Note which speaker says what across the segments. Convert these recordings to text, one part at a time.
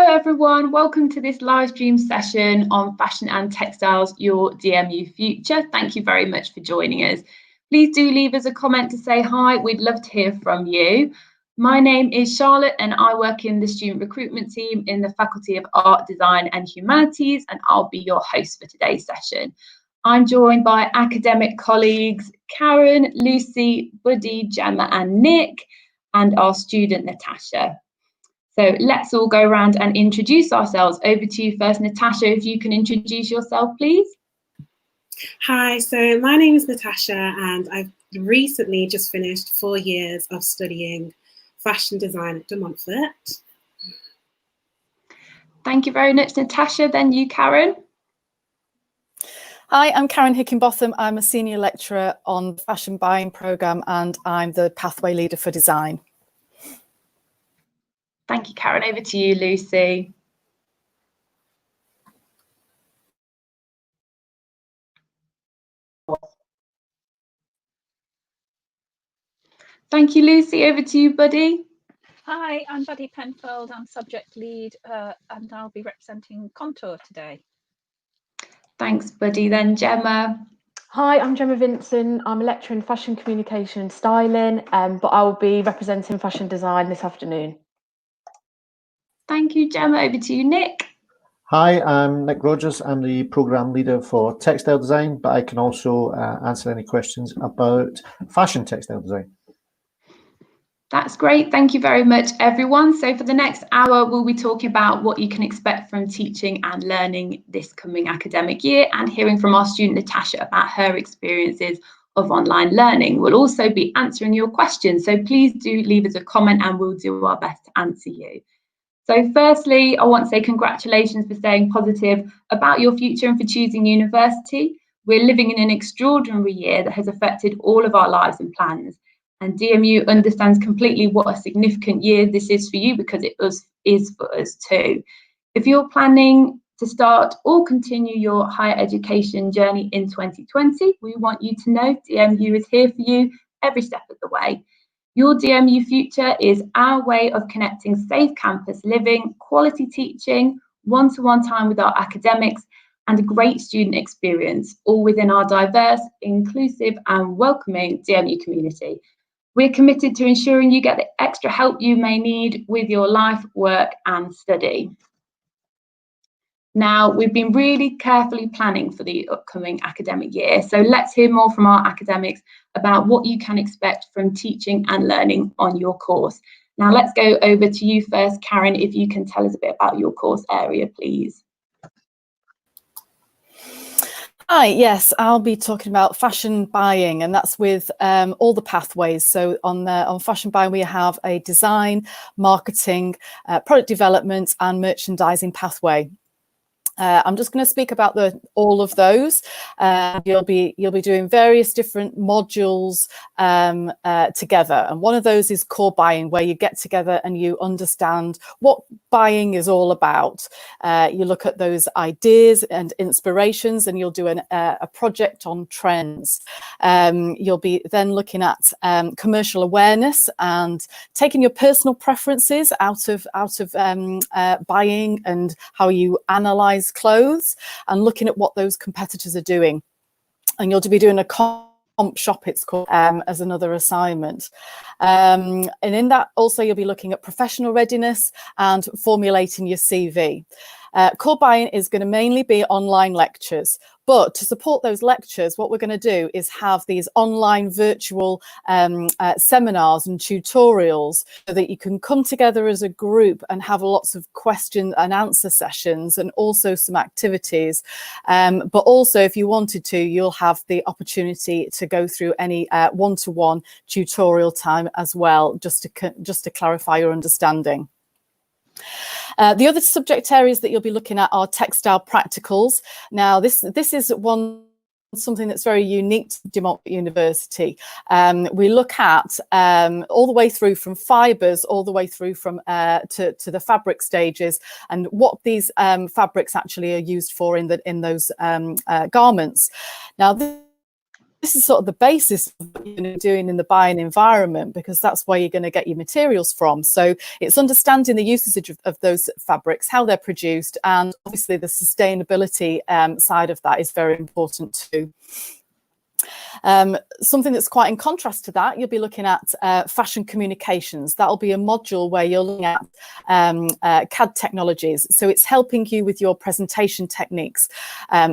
Speaker 1: everyone, welcome to this live stream session on Fashion and Textiles, your DMU future. Thank you very much for joining us. Please do leave us a comment to say hi, we'd love to hear from you. My name is Charlotte and I work in the student recruitment team in the Faculty of Art, Design and Humanities, and I'll be your host for today's session. I'm joined by academic colleagues Karen, Lucy, Buddy, Gemma and Nick, and our student Natasha. So let's all go around and introduce ourselves. Over to you first, Natasha, if you can introduce yourself, please.
Speaker 2: Hi, so my name is Natasha and I've recently just finished 4 years of studying fashion design at De Montfort.
Speaker 1: Thank you very much, Natasha. Then you, Karen.
Speaker 3: Hi, I'm Karen Hickenbotham. I'm a senior lecturer on the fashion buying programme and I'm the pathway leader for design.
Speaker 1: Thank you, Karen. Over to you, Lucy. Thank you, Lucy. Over to you, Buddy.
Speaker 4: Hi, I'm Buddy Penfold. I'm subject lead and I'll be representing Contour today.
Speaker 1: Thanks, Buddy. Then Gemma.
Speaker 5: Hi, I'm Gemma Vincent. I'm a lecturer in fashion communication and styling, but I will be representing fashion design this afternoon.
Speaker 1: Thank you, Gemma. Over to you, Nick.
Speaker 6: Hi, I'm Nick Rogers. I'm the programme leader for textile design, but I can also answer any questions about fashion textile design.
Speaker 1: That's great. Thank you very much, everyone. So for the next hour, we'll be talking about what you can expect from teaching and learning this coming academic year and hearing from our student Natasha about her experiences of online learning. We'll also be answering your questions. So please do leave us a comment and we'll do our best to answer you. So firstly, I want to say congratulations for staying positive about your future and for choosing university. We're living in an extraordinary year that has affected all of our lives and plans. And DMU understands completely what a significant year this is for you because it is for us too. If you're planning to start or continue your higher education journey in 2020, we want you to know DMU is here for you every step of the way. Your DMU future is our way of connecting safe campus living, quality teaching, one-to-one time with our academics, and a great student experience, all within our diverse, inclusive, and welcoming DMU community. We're committed to ensuring you get the extra help you may need with your life, work, and study. Now, we've been really carefully planning for the upcoming academic year, so let's hear more from our academics about what you can expect from teaching and learning on your course. Now, let's go over to you first, Karen, if you can tell us a bit about your course area, please.
Speaker 3: Hi, yes, I'll be talking about fashion buying, and that's with all the pathways. So on fashion buying, we have a design, marketing, product development, and merchandising pathway. I'm just going to speak about all of those. You'll be doing various different modules together, and one of those is core buying, where you get together and you understand what buying is all about. You look at those ideas and inspirations, and you'll do a project on trends. You'll be then looking at commercial awareness and taking your personal preferences out of buying and how you analyze clothes and looking at what those competitors are doing. And you'll be doing a comp shop, it's called, as another assignment. And in that also you'll be looking at professional readiness and formulating your CV. Core buying is going to mainly be online lectures, but to support those lectures, what we're going to do is have these online virtual seminars and tutorials so that you can come together as a group and have lots of question and answer sessions and also some activities. But also, if you wanted to, you'll have the opportunity to go through any one-to-one tutorial time as well, just to clarify your understanding. The other subject areas that you'll be looking at are textile practicals. Now, this is something that's very unique to De Montfort University. We look at all the way through from fibres all the way through from to the fabric stages and what these fabrics actually are used for in those garments. Now, this is sort of the basis of what you're going to be doing in the buying environment, because that's where you're going to get your materials from. So it's understanding the usage of those fabrics, how they're produced, and obviously the sustainability side of that is very important too. Something that's quite in contrast to that, you'll be looking at fashion communications. That'll be a module where you're looking at CAD technologies. So it's helping you with your presentation techniques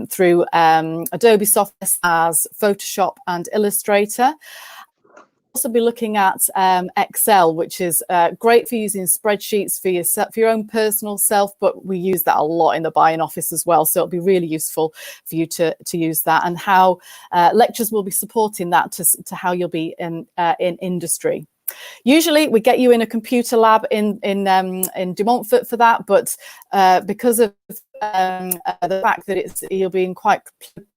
Speaker 3: through Adobe software as Photoshop and Illustrator. Also be looking at Excel, which is great for using spreadsheets for yourself, for your own personal self, but we use that a lot in the buying office as well. So it'll be really useful for you to use that, and how lectures will be supporting that to how you'll be in industry. Usually we get you in a computer lab in De Montfort for that, but because of the fact that you'll be in quite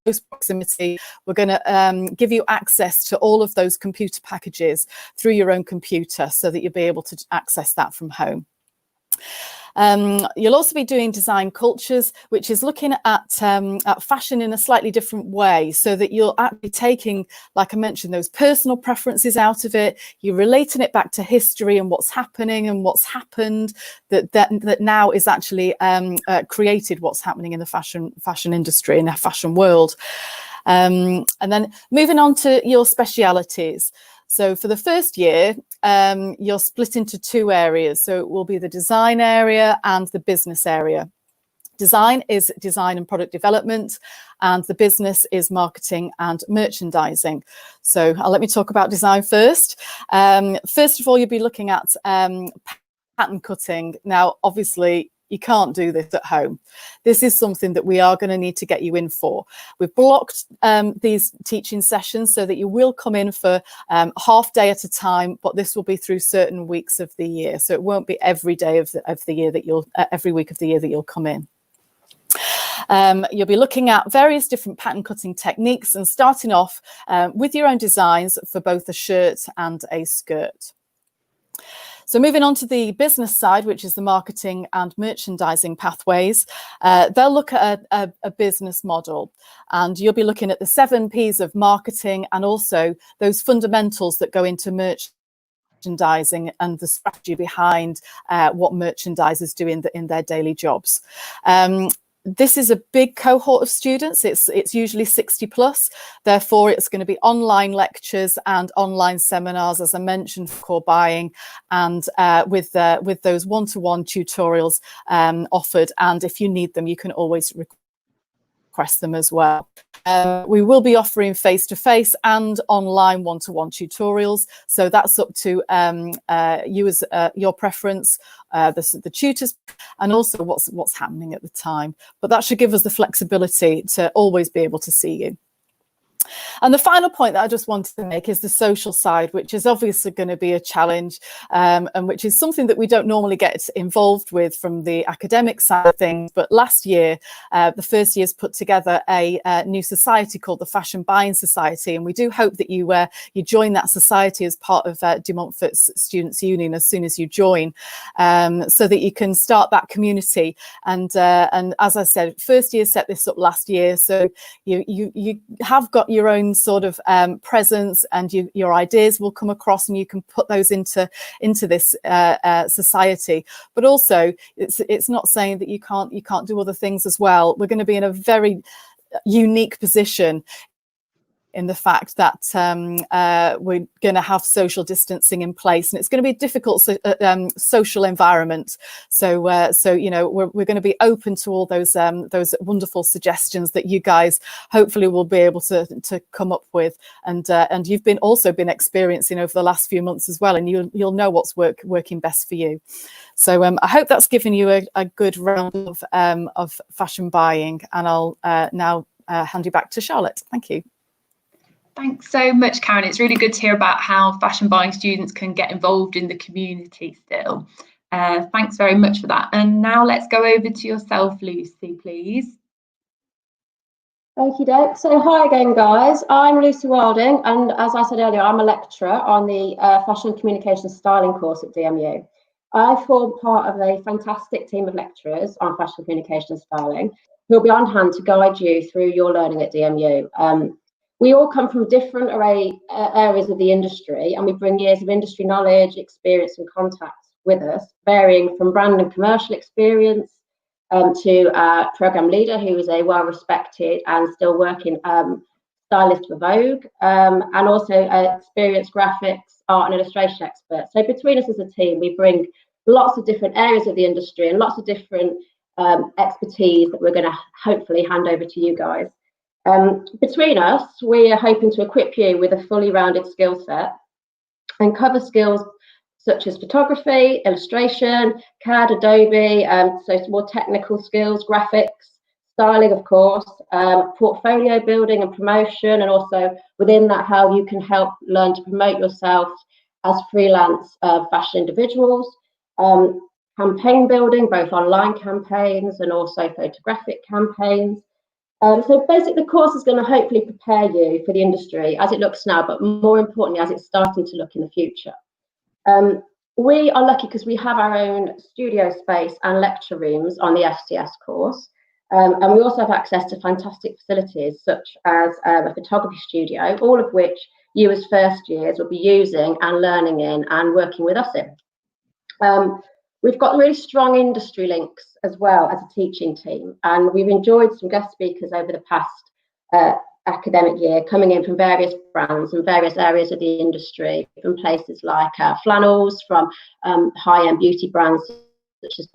Speaker 3: close proximity, we're going to give you access to all of those computer packages through your own computer, so that you'll be able to access that from home. You'll also be doing design cultures, which is looking at fashion in a slightly different way, so that you're actually taking, like I mentioned, those personal preferences out of it. You're relating it back to history and what's happening and what's happened that now is actually created what's happening in the fashion industry, in the fashion world. And then moving on to your specialities. So for the first year, you're split into two areas. So it will be the design area and the business area. Design is design and product development, and the business is marketing and merchandising. So let me talk about design first. First of all, you'll be looking at pattern cutting. Now, obviously, you can't do this at home. This is something that we are going to need to get you in for. We've blocked these teaching sessions so that you will come in for half day at a time, but this will be through certain weeks of the year. So it won't be every day of the year that you'll, every week of the year that you'll come in. You'll be looking at various different pattern cutting techniques and starting off with your own designs for both a shirt and a skirt. So moving on to the business side, which is the marketing and merchandising pathways, they'll look at a business model, and you'll be looking at the 7 Ps of marketing, and also those fundamentals that go into merchandising and the strategy behind what merchandisers do in their daily jobs. This is a big cohort of students. It's usually 60 plus. Therefore, it's going to be online lectures and online seminars, as I mentioned, for core buying, and with those one-to-one tutorials offered. And if you need them, you can always request them as well. We will be offering face-to-face and online one-to-one tutorials. So that's up to you as your preference, the tutors, and also what's happening at the time. But that should give us the flexibility to always be able to see you. And the final point that I just wanted to make is the social side, which is obviously going to be a challenge, and which is something that we don't normally get involved with from the academic side of things. But last year, the first year's put together a new society called the Fashion Buying Society, and we do hope that you join that society as part of De Montfort's Students' Union as soon as you join, so that you can start that community. And as I said, first year set this up last year, so you have got your own sort of presence, and your ideas will come across, and you can put those into this society. But also, it's not saying that you can't do other things as well. We're going to be in a very unique position in the fact that we're going to have social distancing in place, and it's going to be a difficult social environment. So you know, we're going to be open to all those wonderful suggestions that you guys hopefully will be able to come up with, and you've also been experiencing over the last few months as well, and you'll know what's working best for you. So I hope that's given you a good round of fashion buying, and I'll now hand you back to Charlotte. Thank you.
Speaker 1: Thanks so much, Karen. It's really good to hear about how fashion buying students can get involved in the community still. Thanks very much for that. And now let's go over to yourself, Lucy, please.
Speaker 7: Thank you, Deb. So hi again, guys. I'm Lucy Wilding, and as I said earlier, I'm a lecturer on the Fashion Communication Styling course at DMU. I form part of a fantastic team of lecturers on fashion communication and styling who will be on hand to guide you through your learning at DMU. We all come from different areas of the industry, and we bring years of industry knowledge, experience and contacts with us, varying from brand and commercial experience to our programme leader, who is a well-respected and still working stylist for Vogue, and also experienced graphics, art and illustration expert. So between us as a team, we bring lots of different areas of the industry and lots of different expertise that we're going to hopefully hand over to you guys. Between us, we are hoping to equip you with a fully rounded skill set and cover skills such as photography, illustration, CAD, Adobe, so some more technical skills, graphics, styling, of course, portfolio building and promotion, and also within that, how you can help learn to promote yourself as freelance fashion individuals, campaign building, both online campaigns and also photographic campaigns. So basically, the course is going to hopefully prepare you for the industry as it looks now, but more importantly, as it's starting to look in the future. We are lucky because we have our own studio space and lecture rooms on the FCS course. And we also have access to fantastic facilities such as a photography studio, all of which you as first years will be using and learning in and working with us in. We've got really strong industry links as well as a teaching team, and we've enjoyed some guest speakers over the past academic year coming in from various brands and various areas of the industry, from places like flannels, from high-end beauty brands such as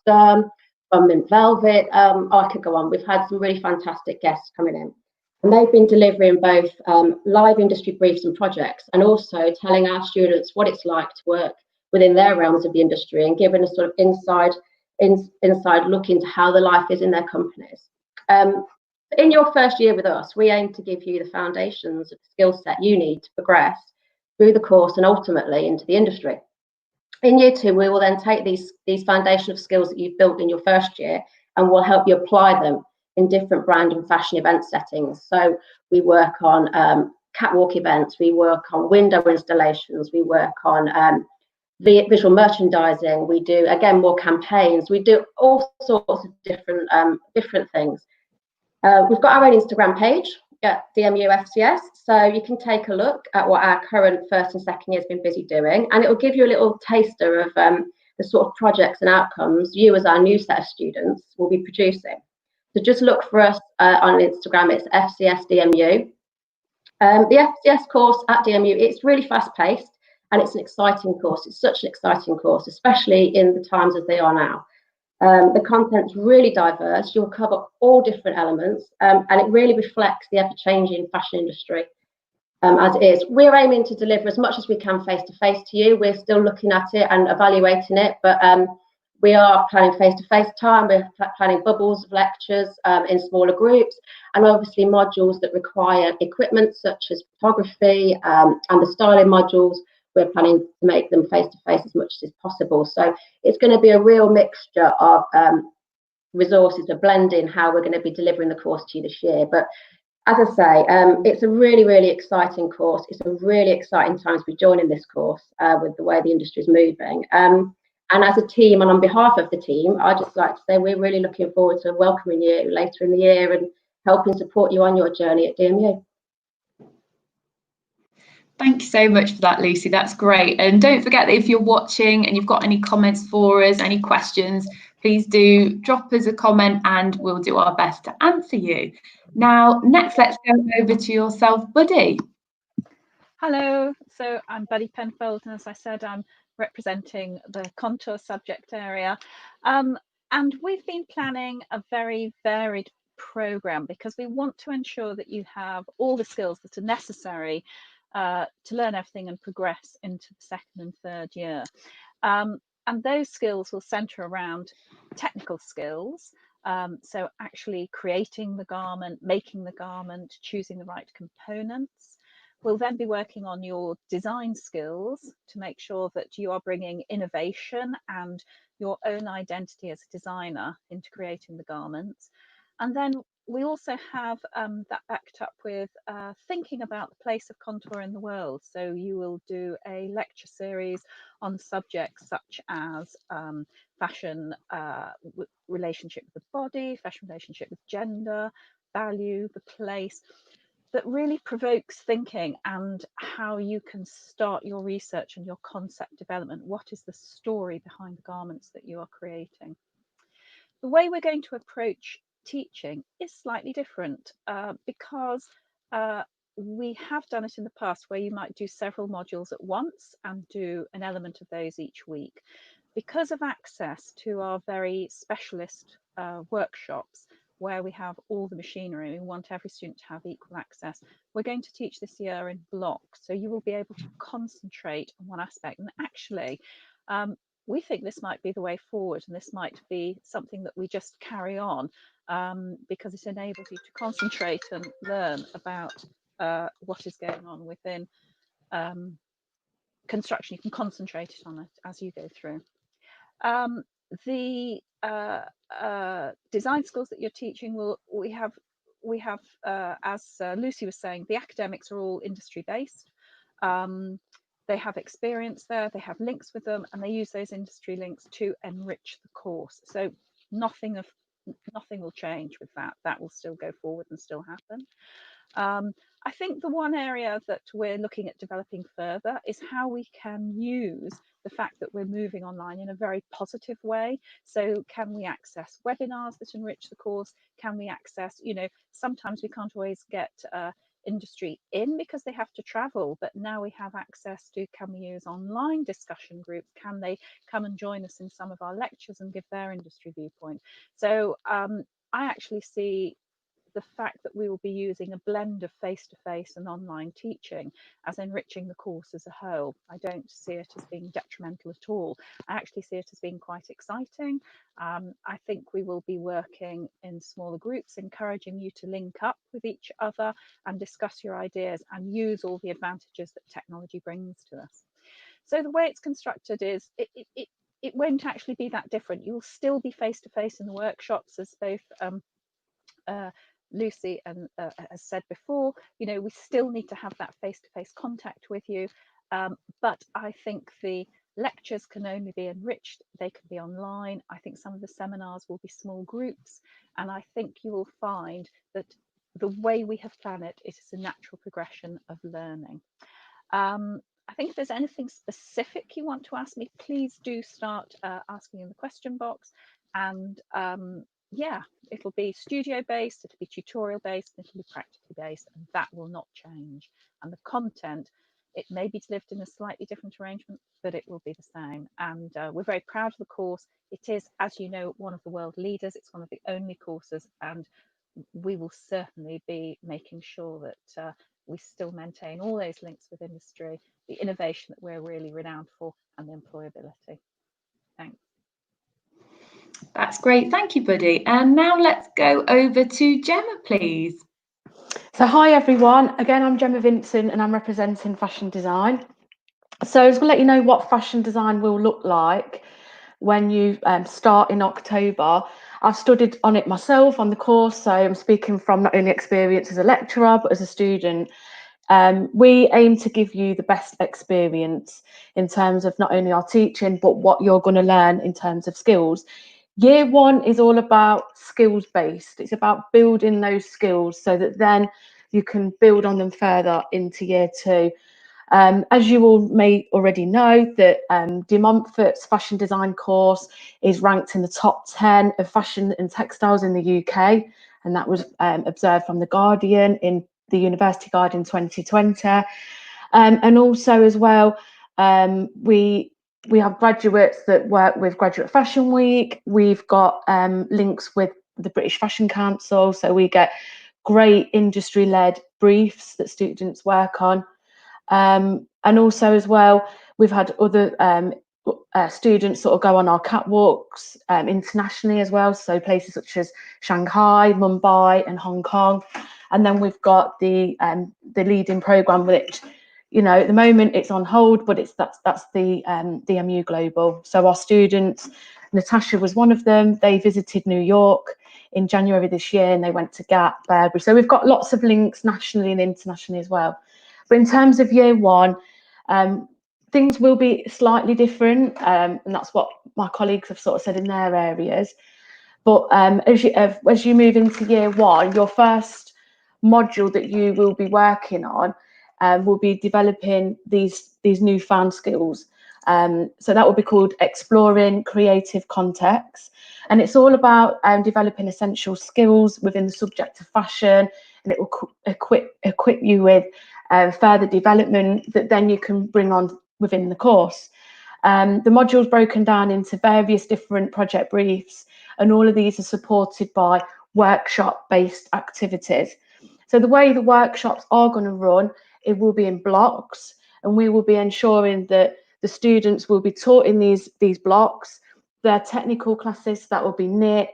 Speaker 7: Stern, from Mint Velvet. I could go on. We've had some really fantastic guests coming in, and they've been delivering both live industry briefs and projects, and also telling our students what it's like to work within their realms of the industry and giving a sort of inside look into how the life is in their companies. In your first year with us, we aim to give you the foundations of the skill set you need to progress through the course and ultimately into the industry. In year two, we will then take these foundational skills that you've built in your first year, and we'll help you apply them in different brand and fashion event settings. So we work on catwalk events, we work on window installations, we work on visual merchandising, we do again more campaigns, we do all sorts of different things. We've got our own Instagram page at DMU FCS, so you can take a look at what our current first and second year has been busy doing, and it will give you a little taster of the sort of projects and outcomes you as our new set of students will be producing. So just look for us on Instagram. It's FCS DMU. The FCS course at DMU, it's really fast paced and it's an exciting course. It's such an exciting course, especially in the times as they are now. The content's really diverse. You'll cover all different elements, and it really reflects the ever-changing fashion industry as it is. We're aiming to deliver as much as we can face-to-face to you. We're still looking at it and evaluating it, but we are planning face-to-face time. We're planning bubbles of lectures in smaller groups, and obviously modules that require equipment such as photography and the styling modules. We're planning to make them face-to-face as much as possible. So it's going to be a real mixture of resources, a blend in how we're going to be delivering the course to you this year. But as I say, it's a really, really exciting course. It's a really exciting time to be joining this course with the way the industry is moving. And as a team, and on behalf of the team, I'd just like to say we're really looking forward to welcoming you later in the year and helping support you on your journey at DMU.
Speaker 1: Thank you so much for that, Lucy. That's great. And don't forget that if you're watching and you've got any comments for us, any questions, please do drop us a comment and we'll do our best to answer you. Now, next, let's go over to yourself, Buddy.
Speaker 4: Hello, so I'm Buddy Penfold, and as I said, I'm representing the contour subject area. And we've been planning a very varied programme because we want to ensure that you have all the skills that are necessary to learn everything and progress into the second and third year. And those skills will centre around technical skills, so actually creating the garment, making the garment, choosing the right components. We'll then be working on your design skills to make sure that you are bringing innovation and your own identity as a designer into creating the garments. And then we also have that backed up with thinking about the place of contour in the world. So you will do a lecture series on subjects such as fashion relationship with the body, fashion relationship with gender, value, the place. that really provokes thinking and how you can start your research and your concept development. What is the story behind the garments that you are creating? The way we're going to approach teaching is slightly different because we have done it in the past where you might do several modules at once and do an element of those each week. Because of access to our very specialist workshops where we have all the machinery, we want every student to have equal access. We're going to teach this year in blocks, so you will be able to concentrate on one aspect. And actually, we think this might be the way forward, and this might be something that we just carry on because it enables you to concentrate and learn about what is going on within construction. You can concentrate on it as you go through. The design skills that you're teaching we have as Lucy was saying, the academics are all industry based. They have experience there, they have links with them, and they use those industry links to enrich the course. So nothing will change with that. That will still go forward and still happen. I think the one area that we're looking at developing further is how we can use the fact that we're moving online in a very positive way. So can we access webinars that enrich the course? Can we access, sometimes we can't always get industry in because they have to travel, but now we have access to, can we use online discussion groups? Can they come and join us in some of our lectures and give their industry viewpoint? So I actually see the fact that we will be using a blend of face-to-face and online teaching as enriching the course as a whole. I don't see it as being detrimental at all. I actually see it as being quite exciting. I think we will be working in smaller groups, encouraging you to link up with each other and discuss your ideas and use all the advantages that technology brings to us. So the way it's constructed is it won't actually be that different. You will still be face-to-face in the workshops, as both Lucy and has said before. We still need to have that face-to-face contact with you, but I think the lectures can only be enriched, they can be online. I think some of the seminars will be small groups, and I think you will find that the way we have planned it is a natural progression of learning. I think if there's anything specific you want to ask me, please do start asking in the question box. And yeah, it'll be studio based, it'll be tutorial based, it'll be practically based, and that will not change. And the content, it may be delivered in a slightly different arrangement, but it will be the same. And we're very proud of the course. It is, as you know, one of the world leaders. It's one of the only courses, and we will certainly be making sure that we still maintain all those links with industry, the innovation that we're really renowned for, and the employability. Thanks.
Speaker 1: That's great. Thank you, Buddy. And now let's go over to Gemma, please.
Speaker 5: So hi, everyone. Again, I'm Gemma Vincent and I'm representing fashion design. So I was going to let you know what fashion design will look like when you start in October. I've studied on it myself on the course, so I'm speaking from not only experience as a lecturer, but as a student. We aim to give you the best experience in terms of not only our teaching, but what you're going to learn in terms of skills. Year one is all about skills based. It's about building those skills so that then you can build on them further into year two. As you all may already know, that De Montfort's fashion design course is ranked in the top 10 of fashion and textiles in the UK, and that was observed from The Guardian in the University Guide in 2020. And also as well, we have graduates that work with Graduate Fashion Week. We've got links with the British Fashion Council, so we get great industry-led briefs that students work on. And also as well, we've had other students sort of go on our catwalks internationally as well, so places such as Shanghai, Mumbai and Hong Kong. And then we've got the leading programme, which, at the moment it's on hold, but that's the DMU Global. So our students, Natasha was one of them. They visited New York in January this year, and they went to Gap, Burberry. So we've got lots of links nationally and internationally as well. But in terms of year one, things will be slightly different, and that's what my colleagues have sort of said in their areas. But as you move into year one, your first module that you will be working on will be developing these newfound skills. So that will be called Exploring Creative Contexts, and it's all about developing essential skills within the subject of fashion, and it will equip you with further development that then you can bring on within the course. The module is broken down into various different project briefs, and all of these are supported by workshop-based activities. So the way the workshops are going to run, it will be in blocks, and we will be ensuring that the students will be taught in these blocks. Their technical classes, that will be knit,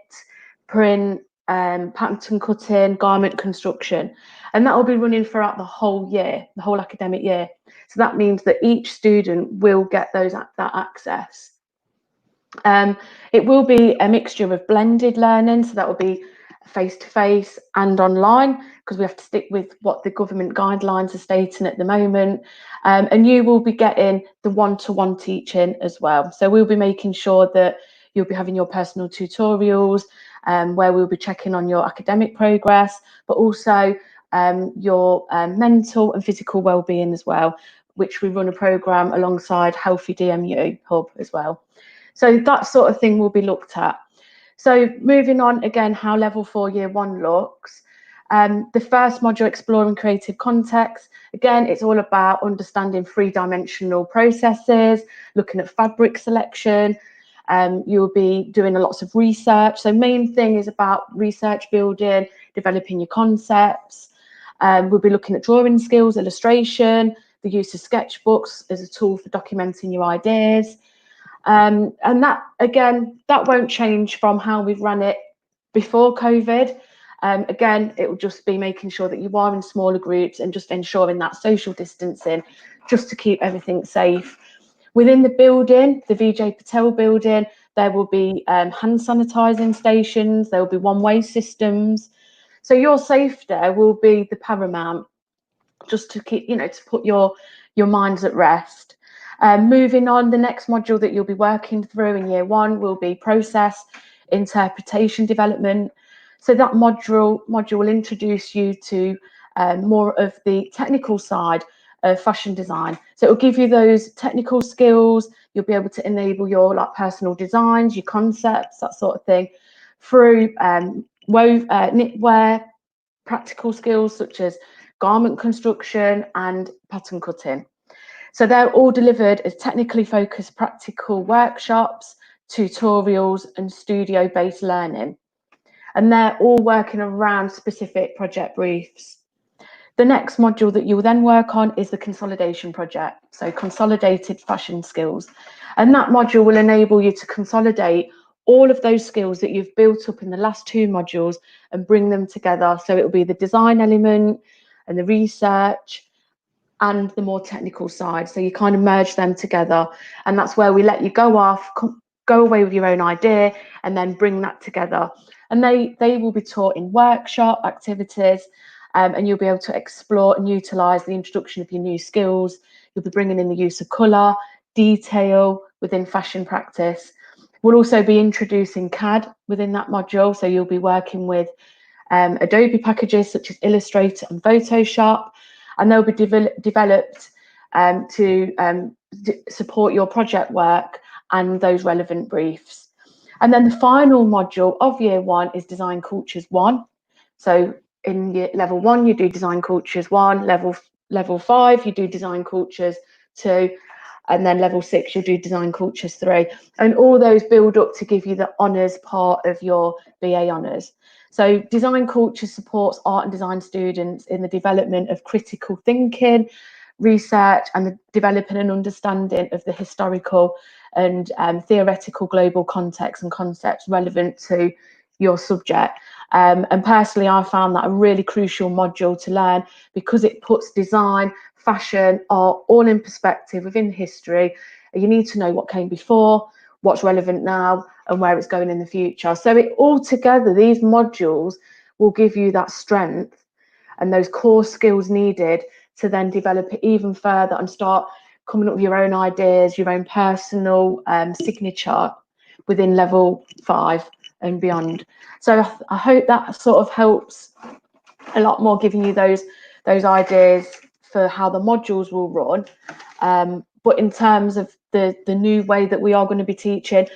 Speaker 5: print, pattern cutting, garment construction, and that will be running throughout the whole year, the whole academic year. So that means that each student will get that access. It will be a mixture of blended learning, so that will be face-to-face and online, because we have to stick with what the government guidelines are stating at the moment. And you will be getting the one-to-one teaching as well. So we'll be making sure that you'll be having your personal tutorials, where we'll be checking on your academic progress, but also your mental and physical well-being as well, which we run a programme alongside Healthy DMU Hub as well. So that sort of thing will be looked at. So moving on again, how level 4 year 1 looks. The first module, Exploring Creative Contexts, again, it's all about understanding 3-dimensional processes, looking at fabric selection. You'll be doing lots of research. So main thing is about research building, developing your concepts. We'll be looking at drawing skills, illustration, the use of sketchbooks as a tool for documenting your ideas. And that, again, that won't change from how we've run it before COVID. Again, it will just be making sure that you are in smaller groups and just ensuring that social distancing, just to keep everything safe. Within the building, the VJ Patel building, there will be hand sanitising stations, there will be one-way systems. So your safety will be the paramount, just to keep, to put your minds at rest. Moving on, the next module that you'll be working through in year 1 will be process interpretation development. So that module will introduce you to more of the technical side of fashion design. So it will give you those technical skills. You'll be able to enable your personal designs, your concepts, that sort of thing, through knitwear, practical skills such as garment construction and pattern cutting. So they're all delivered as technically focused practical workshops, tutorials and studio-based learning. And they're all working around specific project briefs. The next module that you will then work on is the consolidation project, so consolidated fashion skills. And that module will enable you to consolidate all of those skills that you've built up in the last 2 modules and bring them together. So it will be the design element and the research and the more technical side. So you kind of merge them together, and that's where we let you go off, go away with your own idea and then bring that together. And they will be taught in workshop activities, and you'll be able to explore and utilise the introduction of your new skills. You'll be bringing in the use of colour, detail within fashion practice. We'll also be introducing CAD within that module, so you'll be working with Adobe packages such as Illustrator and Photoshop, and they'll be developed to support your project work and those relevant briefs. And then the final module of year 1 is Design Cultures 1. So in level 1, you do Design Cultures 1, level 5, you do Design Cultures 2, and then level 6, you do Design Cultures 3. And all those build up to give you the honours part of your BA honours. So Design Culture supports art and design students in the development of critical thinking, research, and the developing an understanding of the historical and theoretical global context and concepts relevant to your subject. And personally, I found that a really crucial module to learn, because it puts design, fashion, art all in perspective within history. You need to know what came before, what's relevant now, and where it's going in the future. So it all together, these modules will give you that strength and those core skills needed to then develop it even further and start coming up with your own ideas, your own personal signature within level 5 and beyond. So I hope that sort of helps a lot more giving you those ideas for how the modules will run. But in terms of the new way that we are going to be teaching,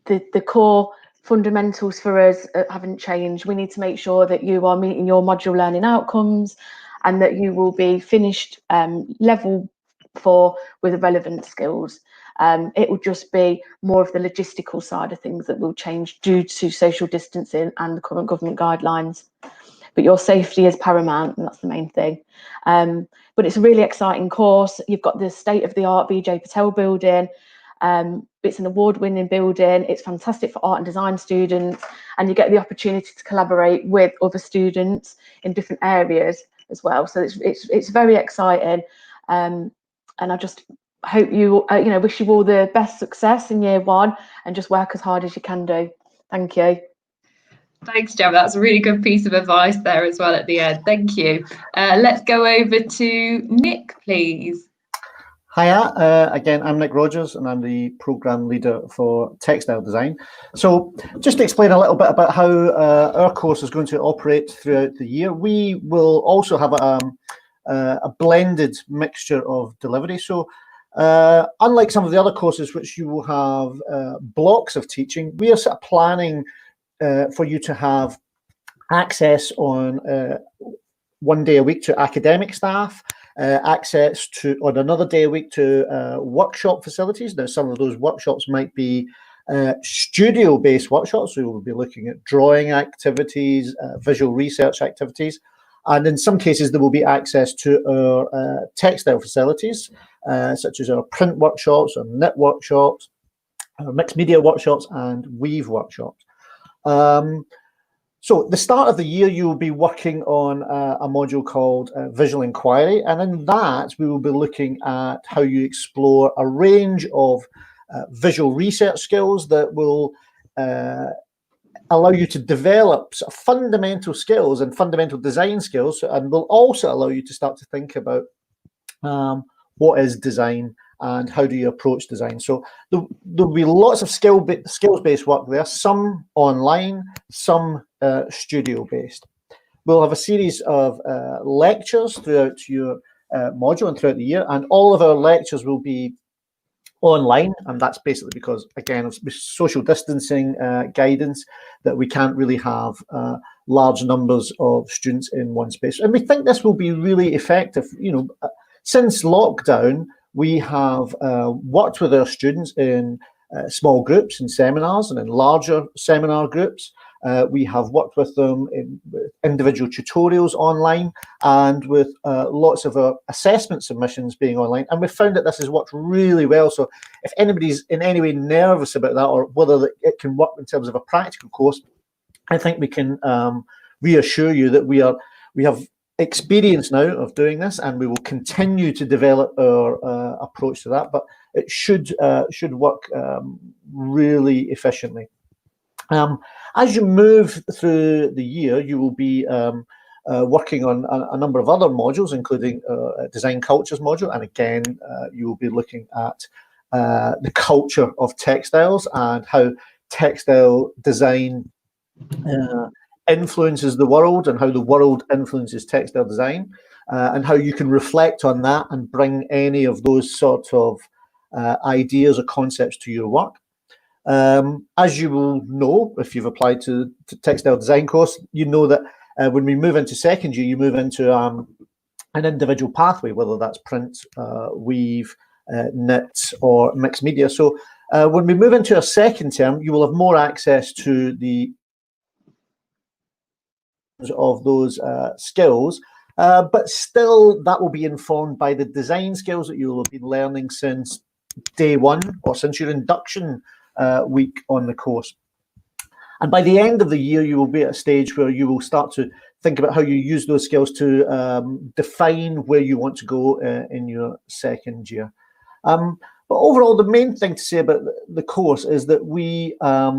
Speaker 5: the core fundamentals for us haven't changed. We need to make sure that you are meeting your module learning outcomes and that you will be finished level 4 with relevant skills. It will just be more of the logistical side of things that will change due to social distancing and the current government guidelines. But your safety is paramount, and that's the main thing. But it's a really exciting course. You've got the state-of-the-art Vijay Patel building. It's an award-winning building. It's fantastic for art and design students, and you get the opportunity to collaborate with other students in different areas as well. So it's very exciting, and I just hope you wish you all the best success in year 1, and just work as hard as you can do. Thank you.
Speaker 1: Thanks, Gemma. That's a really good piece of advice there as well at the end. Thank you. Let's go over to Nick, please.
Speaker 6: Hiya, again, I'm Nick Rogers and I'm the programme leader for textile design. So just to explain a little bit about how our course is going to operate throughout the year, we will also have a blended mixture of delivery. So unlike some of the other courses which you will have blocks of teaching, we are sort of planning for you to have access on 1 day a week to academic staff, access to on another day a week to workshop facilities. Now, some of those workshops might be studio-based workshops, so we'll be looking at drawing activities, visual research activities, and in some cases there will be access to our textile facilities, such as our print workshops, our knit workshops, our mixed media workshops, and weave workshops. So the start of the year, you will be working on a module called Visual Inquiry, and in that we will be looking at how you explore a range of visual research skills that will allow you to develop sort of fundamental skills and fundamental design skills, and will also allow you to start to think about what is design and how do you approach design. So there'll be lots of skills-based work there, some online, some studio-based. We'll have a series of lectures throughout your module and throughout the year, and all of our lectures will be online, and that's basically because, again, of social distancing guidance, that we can't really have large numbers of students in one space. And we think this will be really effective. You know, since lockdown, we have worked with our students in small groups and seminars and in larger seminar groups. We have worked with them in individual tutorials online and with lots of our assessment submissions being online. And we've found that this has worked really well. So if anybody's in any way nervous about that, or whether it can work in terms of a practical course, I think we can reassure you that we have experience now of doing this, and we will continue to develop our approach to that, but it should work really efficiently. As you move through the year, you will be working on a number of other modules, including Design Cultures module, and again, you will be looking at the culture of textiles and how textile design influences the world, and how the world influences textile design, and how you can reflect on that and bring any of those sorts of ideas or concepts to your work. As you will know, if you've applied to textile design course, you know that when we move into second year, you move into an individual pathway, whether that's print, weave, knit, or mixed media. So when we move into a second term, you will have more access to the of those skills, but still that will be informed by the design skills that you will have been learning since day 1 or since your induction week on the course. And by the end of the year, you will be at a stage where you will start to think about how you use those skills to define where you want to go in your second year. But overall, the main thing to say about the course is that we are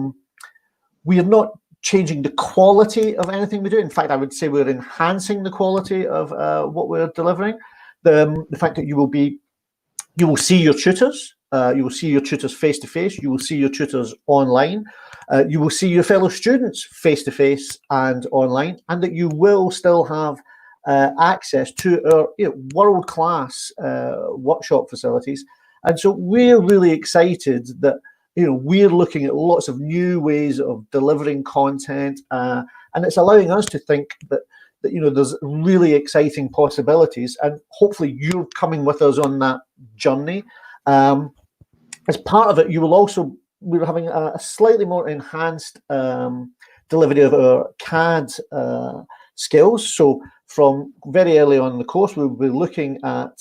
Speaker 6: not changing the quality of anything we do. In fact, I would say we're enhancing the quality of what we're delivering. The fact that you will see your tutors, you will see your tutors face to face, you will see your tutors online. you will see your fellow students face to face and online, and that you will still have access to our world-class workshop facilities. And so we're really excited that we're looking at lots of new ways of delivering content, and it's allowing us to think that there's really exciting possibilities, and hopefully you're coming with us on that journey. As part of it, we're having a slightly more enhanced delivery of our CAD skills. So from very early on in the course, we'll be looking at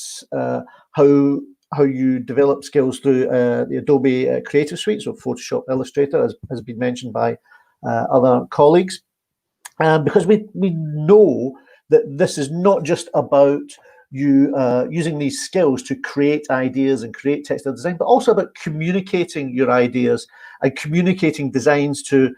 Speaker 6: how you develop skills through the Adobe Creative Suite, so Photoshop, Illustrator, as has been mentioned by other colleagues. Because we know that this is not just about you using these skills to create ideas and create textile design, but also about communicating your ideas and communicating designs to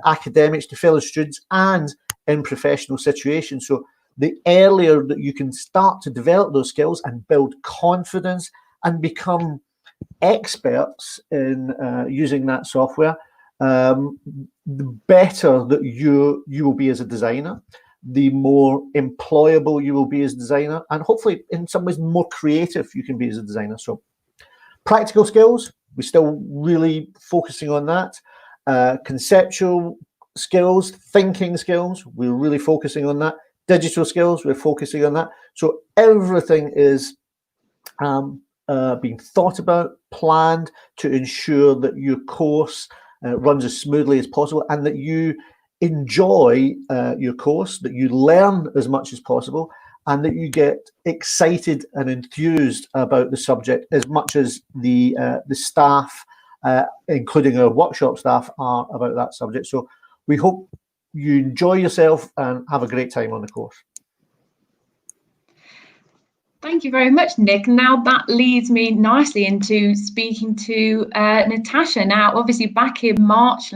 Speaker 6: academics, to fellow students, and in professional situations. So the earlier that you can start to develop those skills and build confidence and become experts in using that software, the better that you will be as a designer, the more employable you will be as a designer, and hopefully in some ways more creative you can be as a designer. So practical skills, we're still really focusing on that. Conceptual skills, thinking skills, we're really focusing on that. Digital skills, we're focusing on that. So everything is being thought about, planned to ensure that your course runs as smoothly as possible, and that you enjoy your course, that you learn as much as possible, and that you get excited and enthused about the subject as much as the staff, including our workshop staff, are about that subject. So we hope you enjoy yourself and have a great time on the course.
Speaker 1: Thank you very much, Nick. Now that leads me nicely into speaking to Natasha. Now, obviously, back in March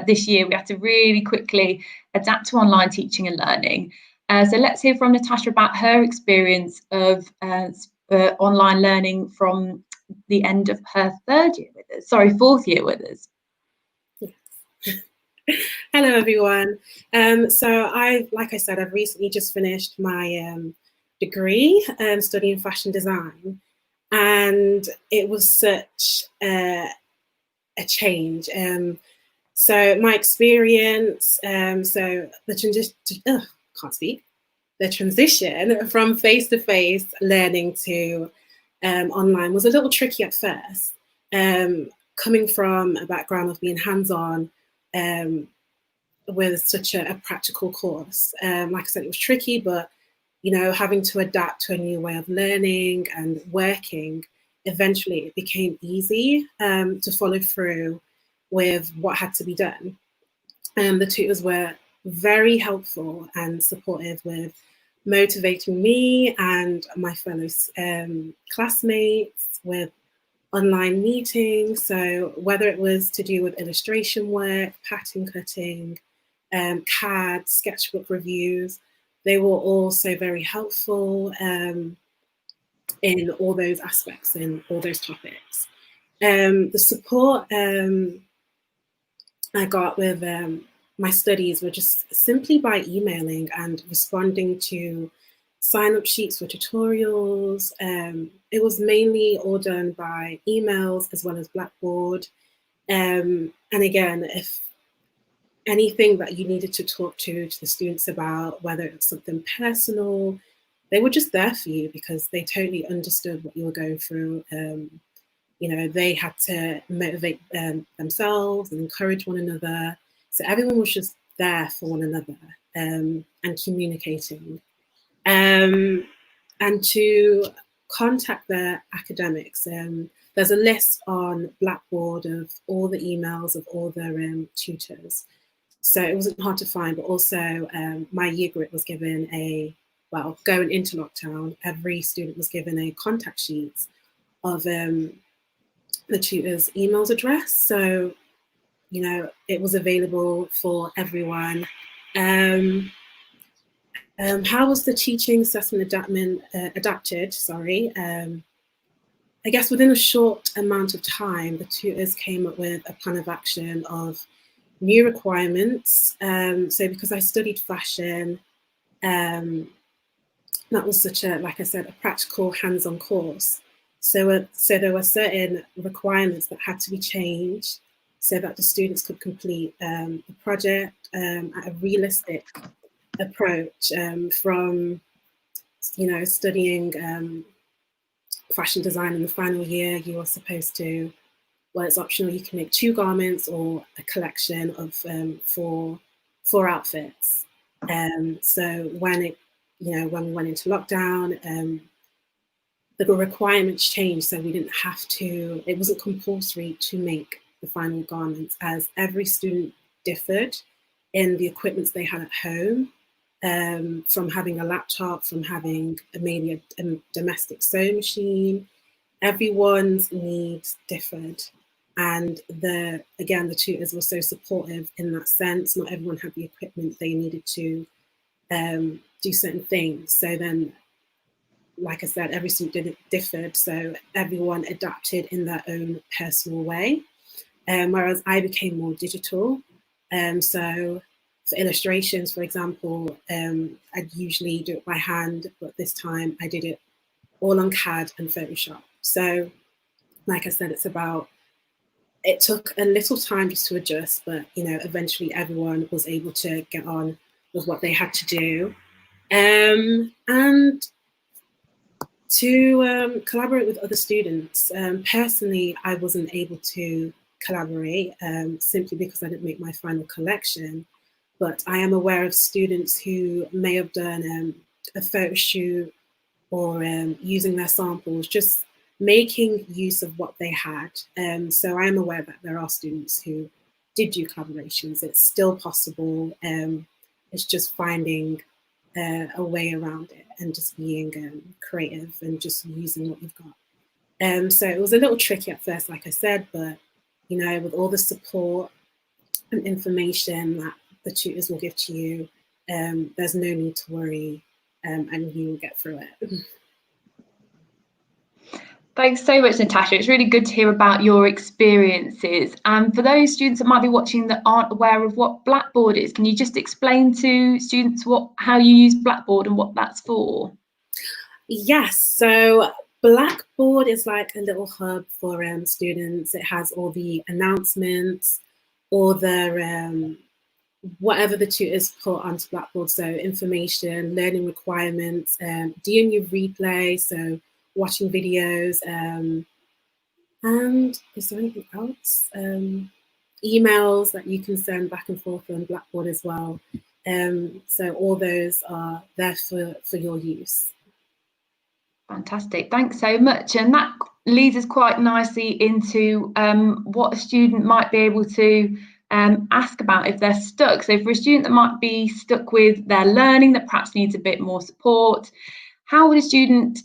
Speaker 1: this year, we had to really quickly adapt to online teaching and learning. So let's hear from Natasha about her experience of online learning from the end of her fourth year with us.
Speaker 2: Hello, everyone. So like I said, I've recently just finished my degree studying fashion design, and it was such a change. So my experience, so the transition from face-to-face learning to online was a little tricky at first. Coming from a background of being hands-on with such a practical course, like I said, it was tricky, but having to adapt to a new way of learning and working, eventually it became easy to follow through with what had to be done. The tutors were very helpful and supportive with motivating me and my fellow classmates with online meetings. So whether it was to do with illustration work, pattern cutting, CAD, sketchbook reviews, they were also very helpful in all those aspects, in all those topics. The support I got with my studies were just simply by emailing and responding to sign-up sheets for tutorials. It was mainly all done by emails as well as Blackboard. And again, if anything that you needed to talk to the students about, whether it's something personal, they were just there for you because they totally understood what you were going through. They had to motivate themselves and encourage one another. So everyone was just there for one another and communicating. And to contact their academics, there's a list on Blackboard of all the emails of all their tutors. So it wasn't hard to find, but also my year group was given going into lockdown, every student was given a contact sheet of the tutor's emails address. So, it was available for everyone. How was the teaching assessment adapted? I guess within a short amount of time, the tutors came up with a plan of action of new requirements. So because I studied fashion, that was such a, like I said, a practical hands-on course. So there were certain requirements that had to be changed so that the students could complete the project at a realistic approach from, you know, studying fashion design in the final year. You are supposed to, well, it's optional. You can make 2 garments or a collection of 4 outfits. So when we went into lockdown, the requirements changed, so we didn't have to. It wasn't compulsory to make the final garments, as every student differed in the equipments they had at home. From having a laptop, from having maybe a domestic sewing machine, everyone's needs differed. And the tutors were so supportive in that sense. Not everyone had the equipment they needed to do certain things. So then, like I said, every student differed, so everyone adapted in their own personal way. Whereas I became more digital. So for illustrations, for example, I'd usually do it by hand, but this time I did it all on CAD and Photoshop. So, like I said, it took a little time just to adjust, but you know, eventually everyone was able to get on with what they had to do, and to collaborate with other students. Personally, I wasn't able to collaborate simply because I didn't make my final collection, but I am aware of students who may have done a photo shoot or using their samples, just making use of what they had. So I am aware that there are students who did do collaborations. It's still possible. It's just finding a way around it and just being creative and just using what you've got. So it was a little tricky at first, like I said, but you know, with all the support and information that the tutors will give to you, there's no need to worry, and you will get through it.
Speaker 1: Thanks so much, Natasha. It's really good to hear about your experiences. And for those students that might be watching that aren't aware of what Blackboard is, can you just explain to students how you use Blackboard and what that's for?
Speaker 2: Yes, so Blackboard is like a little hub for students. It has all the announcements, all the whatever the tutors put onto Blackboard, so information, learning requirements, DMU replay, so watching videos, and is there anything else? Emails that you can send back and forth on Blackboard as well. So all those are there for your use.
Speaker 1: Fantastic, thanks so much. And that leads us quite nicely into what a student might be able to ask about if they're stuck. So for a student that might be stuck with their learning, that perhaps needs a bit more support, how would a student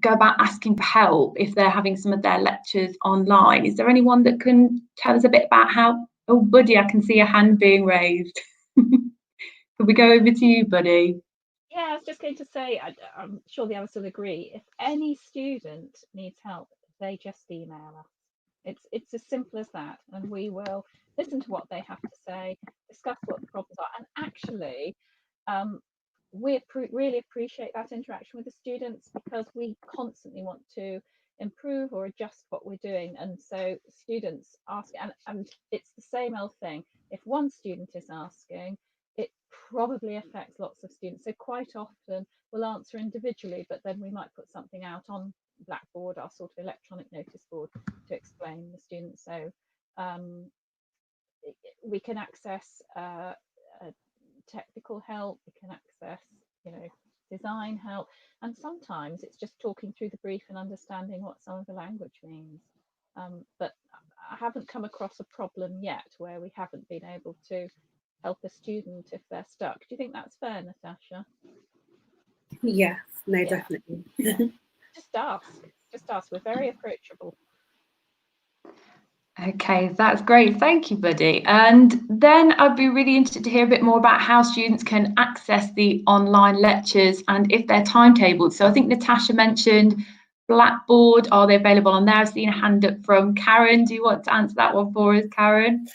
Speaker 1: go about asking for help if they're having some of their lectures online? Is there anyone that can tell us a bit about how? Oh, Buddy, I can see a hand being raised. Could we go over to you, Buddy?
Speaker 4: Yeah, I was just going to say, I'm sure the others will agree, if any student needs help, they just email us. It's as simple as that, and we will listen to what they have to say, discuss what the problems are, and actually we really appreciate that interaction with the students, because we constantly want to improve or adjust what we're doing. And so students ask, and it's the same old thing. If one student is asking, it probably affects lots of students. So quite often we'll answer individually, but then we might put something out on Blackboard, our sort of electronic notice board, to explain the students. So we can access technical help, we can access, you know, design help, and sometimes it's just talking through the brief and understanding what some of the language means. But I haven't come across a problem yet where we haven't been able to help a student if they're stuck. Do you think that's fair, Natasha?
Speaker 2: Yes, no,
Speaker 4: Yeah.
Speaker 2: definitely.
Speaker 4: Yeah. Just ask. We're very approachable.
Speaker 1: Okay, that's great. Thank you, Buddy. And then I'd be really interested to hear a bit more about how students can access the online lectures and if they're timetabled. So I think Natasha mentioned Blackboard. Are they available on there? I've seen a hand up from Karen. Do you want to answer that one for us, Karen?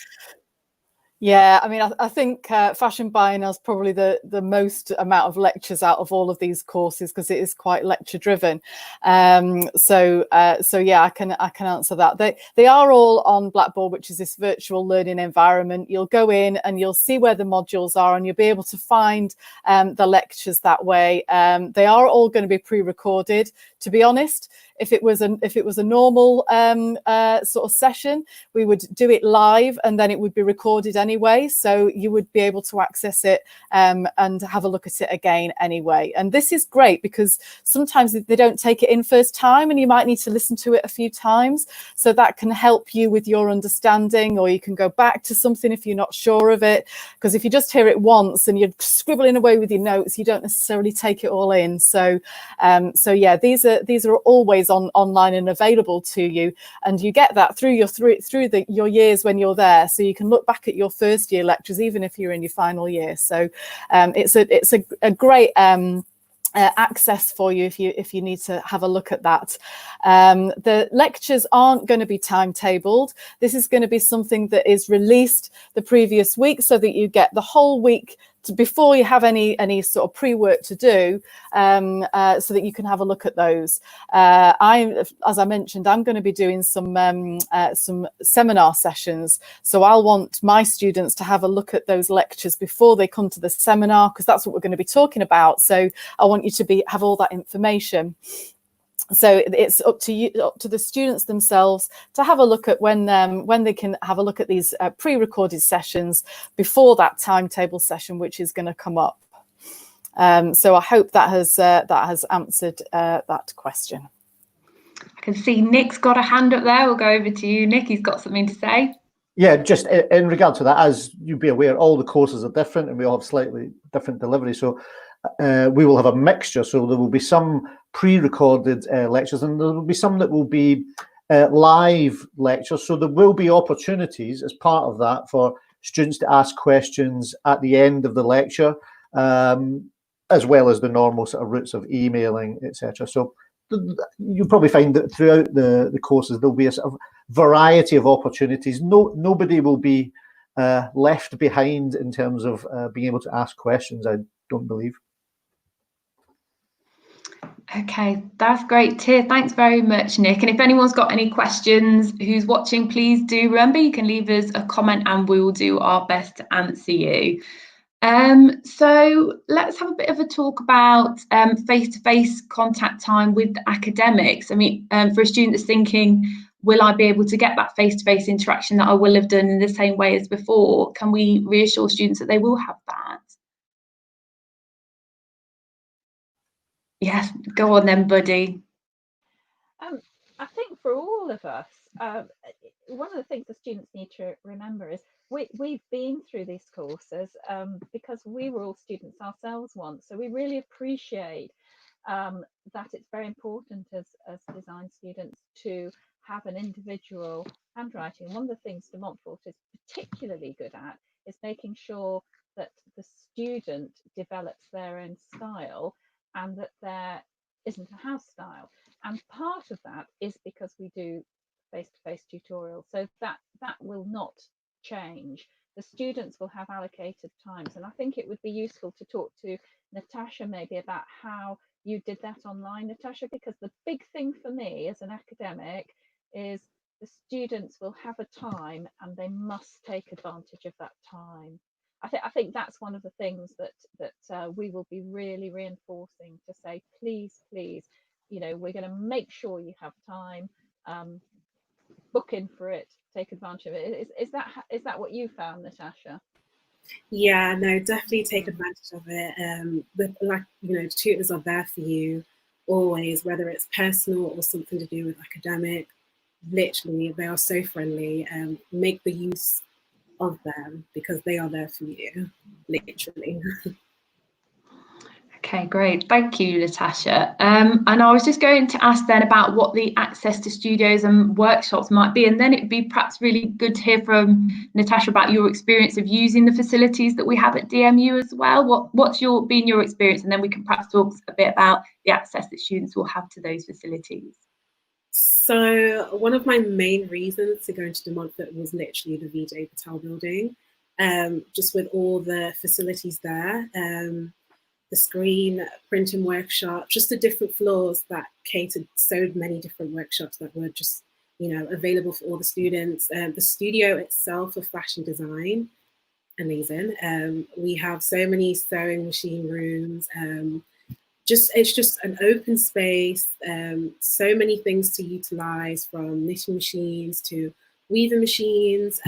Speaker 3: Yeah, I mean, I think fashion buying has probably the most amount of lectures out of all of these courses because it is quite lecture driven. So yeah, I can answer that. They are all on Blackboard, which is this virtual learning environment. You'll go in and you'll see where the modules are, and you'll be able to find the lectures that way. They are all going to be pre-recorded. To be honest, if it was a normal sort of session, we would do it live and then it would be recorded anyway, so you would be able to access it and have a look at it again anyway. And this is great because sometimes they don't take it in first time and you might need to listen to it a few times, so that can help you with your understanding, or you can go back to something if you're not sure of it, because if you just hear it once and you're scribbling away with your notes, you don't necessarily take it all in. So yeah, these are always online and available to you, and you get that through your years when you're there, so you can look back at your first year lectures even if you're in your final year. So it's a great access for you if you need to have a look at that. The lectures aren't going to be timetabled. This is going to be something that is released the previous week so that you get the whole week before you have any sort of pre-work to do, so that you can have a look at those. As I mentioned, I'm going to be doing some seminar sessions, so I'll want my students to have a look at those lectures before they come to the seminar, because that's what we're going to be talking about. So I want you to have all that information. So it's up to the students themselves to have a look at when they can have a look at these pre-recorded sessions before that timetable session, which is going to come up. So I hope that has answered that question.
Speaker 1: I can see Nick's got a hand up there. We'll go over to you, Nick. He's got something to say. Yeah,
Speaker 6: just in regard to that, as you'll be aware, all the courses are different and we all have slightly different delivery. So we will have a mixture. So there will be some pre-recorded lectures, and there will be some that will be live lectures. So there will be opportunities as part of that for students to ask questions at the end of the lecture, as well as the normal sort of routes of emailing, etc. So you'll probably find that throughout the courses there'll be a sort of variety of opportunities. Nobody will be left behind in terms of being able to ask questions, I don't believe.
Speaker 1: Okay, that's great, Tia. Thanks very much, Nick. And if anyone's got any questions who's watching, please do remember you can leave us a comment and we will do our best to answer you. So let's have a bit of a talk about face-to-face contact time with academics. I mean, for a student that's thinking, will I be able to get that face-to-face interaction that I will have done in the same way as before? Can we reassure students that they will have that? Yes, go on then, Buddy.
Speaker 4: I think for all of us, one of the things the students need to remember is we've been through these courses because we were all students ourselves once. So we really appreciate that it's very important as design students to have an individual handwriting. One of the things De Montfort is particularly good at is making sure that the student develops their own style and that there isn't a house style. And part of that is because we do face-to-face tutorials, so that will not change. The students will have allocated times, and I think it would be useful to talk to Natasha maybe about how you did that online, Natasha, because the big thing for me as an academic is the students will have a time and they must take advantage of that time. I think that's one of the things that we will be really reinforcing, to say, please, you know, we're going to make sure you have time, book in for it, take advantage of it. Is that what you found, Natasha?
Speaker 2: Yeah, no, definitely take advantage of it. Like, you know, tutors are there for you always, whether it's personal or something to do with academic. Literally, they are so friendly. Make the use of them because they are there for you, literally.
Speaker 1: Okay, great. Thank you, Natasha. And I was just going to ask then about what the access to studios and workshops might be, and then it'd be perhaps really good to hear from Natasha about your experience of using the facilities that we have at DMU as well. What's been your experience, and then we can perhaps talk a bit about the access that students will have to those facilities.
Speaker 2: So one of my main reasons to go into De Montfort was literally the VJ Patel building. just with all the facilities there. The screen printing workshop, just the different floors that catered so many different workshops that were just, available for all the students. The studio itself of fashion design, amazing. We have so many sewing machine rooms. It's just an open space. So many things to utilize, from knitting machines to weaving machines,